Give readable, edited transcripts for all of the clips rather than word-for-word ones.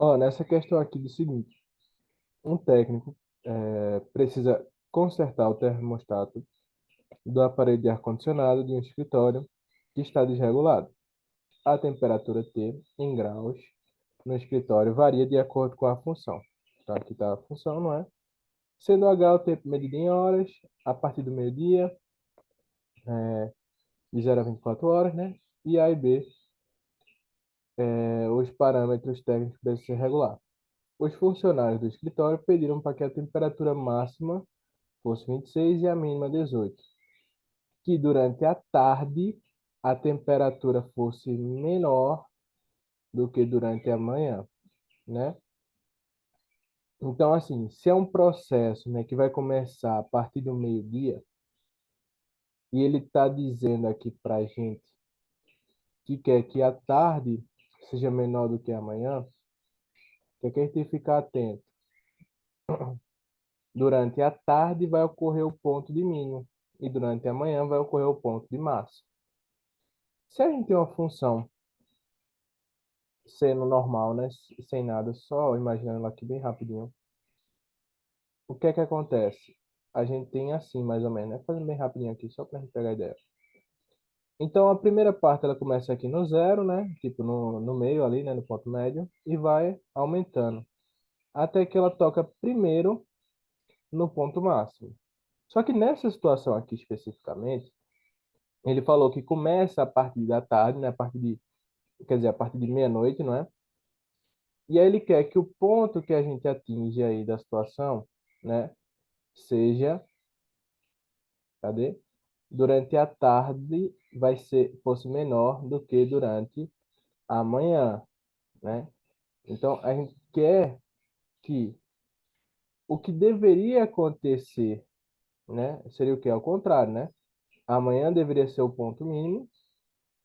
Ó, nessa questão aqui do seguinte, um técnico precisa consertar o termostato do aparelho de ar-condicionado de um escritório que está desregulado. A temperatura T, em graus, no escritório varia de acordo com a função. Então, aqui está a função, não é? Sendo H o tempo medido em horas, a partir do meio-dia, de 0 a 24 horas, né? E A e B, os parâmetros técnicos precisam ser regulados. Os funcionários do escritório pediram para que a temperatura máxima fosse 26 e a mínima 18. Que durante a tarde a temperatura fosse menor do que durante a manhã, né? Então, assim, se é um processo, né, que vai começar a partir do meio-dia, e ele está dizendo aqui para a gente que quer que a tarde seja menor do que a manhã, que a gente tem que ficar atento. Durante a tarde vai ocorrer o ponto de mínimo, e durante a manhã vai ocorrer o ponto de máximo. Se a gente tem uma função sendo normal, né, sem nada, só imaginando ela aqui bem rapidinho, o que é que acontece? A gente tem assim, mais ou menos, né? Fazendo bem rapidinho aqui, só para a gente pegar a ideia. Então, a primeira parte ela começa aqui no zero, né? Tipo no meio ali, né? No ponto médio, e vai aumentando, até que ela toca primeiro no ponto máximo. Só que nessa situação aqui especificamente, ele falou que começa a partir da tarde, né? Quer dizer, a partir de meia-noite, não é? E aí ele quer que o ponto que a gente atinge aí da situação, né? Seja, cadê? Durante a tarde fosse menor do que durante a manhã, né? Então, a gente quer que o que deveria acontecer, né, seria o que? Ao contrário, né? Amanhã deveria ser o ponto mínimo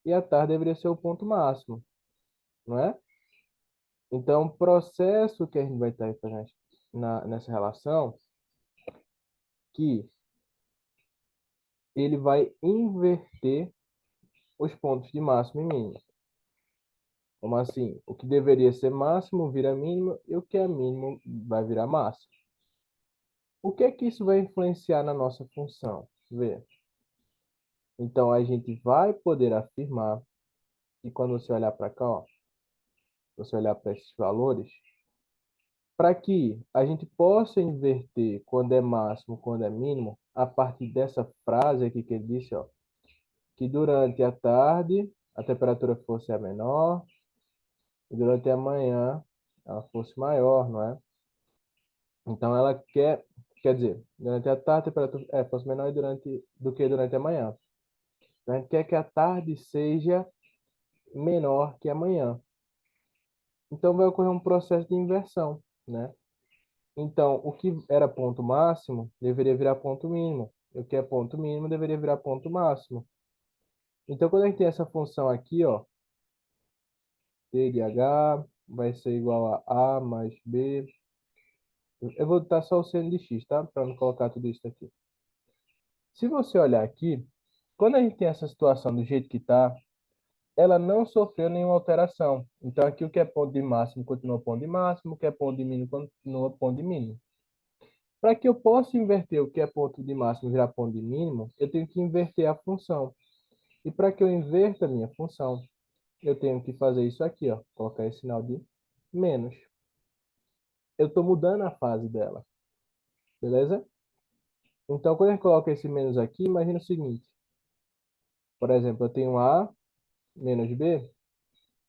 e a tarde deveria ser o ponto máximo, não é? Então, o processo que a gente vai estar fazendo nessa relação, que ele vai inverter os pontos de máximo e mínimo. Como assim? O que deveria ser máximo vira mínimo e o que é mínimo vai virar máximo. O que é que isso vai influenciar na nossa função? Vê. Então, a gente vai poder afirmar que quando você olhar para cá, ó, você olhar para esses valores, para que a gente possa inverter quando é máximo, quando é mínimo, a partir dessa frase aqui que ele disse, ó, que durante a tarde a temperatura fosse a menor e durante a manhã ela fosse maior, não é? Então ela quer dizer, durante a tarde a temperatura fosse menor do que durante a manhã. Então, a gente quer que a tarde seja menor que a manhã. Então vai ocorrer um processo de inversão, né? Então, o que era ponto máximo deveria virar ponto mínimo. E o que é ponto mínimo deveria virar ponto máximo. Então, quando a gente tem essa função aqui, ó, T de H vai ser igual a mais B. Eu vou botar só o seno de x, tá? Para não colocar tudo isso aqui. Se você olhar aqui, quando a gente tem essa situação do jeito que está, ela não sofreu nenhuma alteração. Então, aqui o que é ponto de máximo continua ponto de máximo, o que é ponto de mínimo continua ponto de mínimo. Para que eu possa inverter o que é ponto de máximo virar ponto de mínimo, eu tenho que inverter a função. E para que eu inverta a minha função, eu tenho que fazer isso aqui, ó, colocar esse sinal de menos. Eu estou mudando a fase dela, beleza? Então, quando a gente coloca esse menos aqui, imagina o seguinte. Por exemplo, eu tenho A menos B.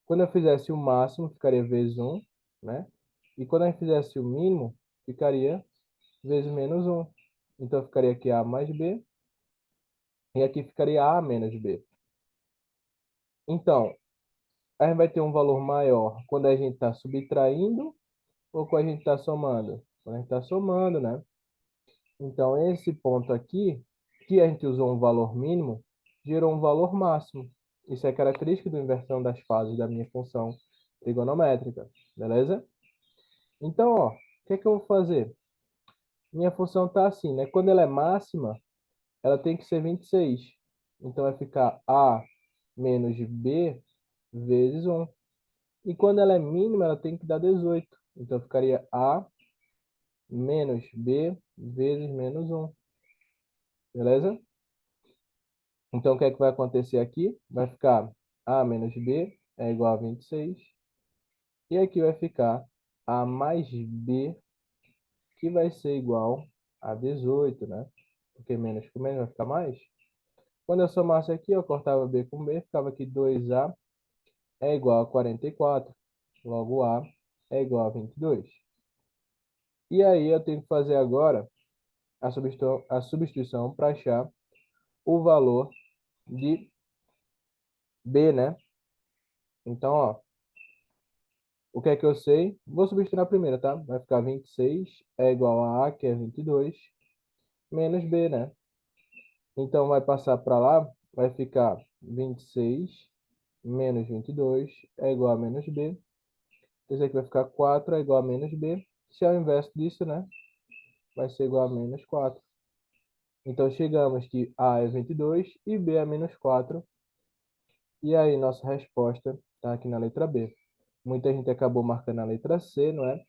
Quando eu fizesse o máximo, ficaria vezes 1, né? E quando a gente fizesse o mínimo, ficaria vezes menos 1. Então, ficaria aqui A mais B. E aqui ficaria A menos B. Então, a gente vai ter um valor maior quando a gente está subtraindo ou quando a gente está somando? Quando a gente está somando, né? Então, esse ponto aqui, que a gente usou um valor mínimo, gerou um valor máximo. Isso é característica da inversão das fases da minha função trigonométrica, beleza? Então, ó, o que é que eu vou fazer? Minha função está assim, né? Quando ela é máxima, ela tem que ser 26. Então, vai ficar A menos B vezes 1. E quando ela é mínima, ela tem que dar 18. Então, ficaria A menos B vezes menos 1. Beleza? Então, o que é que vai acontecer aqui? Vai ficar A menos B é igual a 26. E aqui vai ficar A mais B, que vai ser igual a 18, né? Porque menos com menos vai ficar mais. Quando eu somasse aqui, eu cortava B com B, ficava aqui 2A é igual a 44. Logo, A é igual a 22. E aí, eu tenho que fazer agora a substituição para achar o valor de B, né? Então, ó, o que é que eu sei? Vou substituir na primeira, tá? Vai ficar 26 é igual a, que é 22, menos B, né? Então, vai passar para lá, vai ficar 26 menos 22 é igual a menos B. Isso aqui vai ficar 4 é igual a menos B. Se é o inverso disso, né? Vai ser igual a menos 4. Então, chegamos que A é 22 e B é menos 4. E aí, nossa resposta está aqui na letra B. Muita gente acabou marcando a letra C, não é?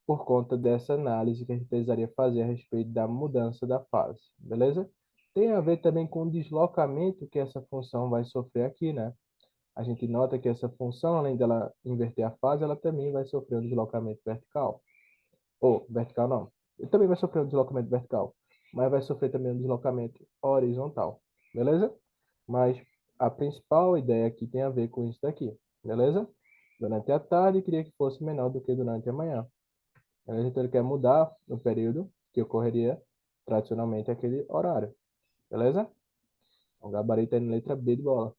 Por conta dessa análise que a gente precisaria fazer a respeito da mudança da fase, beleza? Tem a ver também com o deslocamento que essa função vai sofrer aqui, né? A gente nota que essa função, além dela inverter a fase, ela também vai sofrer um deslocamento vertical. Ou, vertical não. Ele também vai sofrer um deslocamento vertical, mas vai sofrer também um deslocamento horizontal, beleza? Mas a principal ideia aqui tem a ver com isso daqui, beleza? Durante a tarde, queria que fosse menor do que durante a manhã. Então, ele quer mudar o período que ocorreria tradicionalmente aquele horário, beleza? O gabarito é na letra B de bola.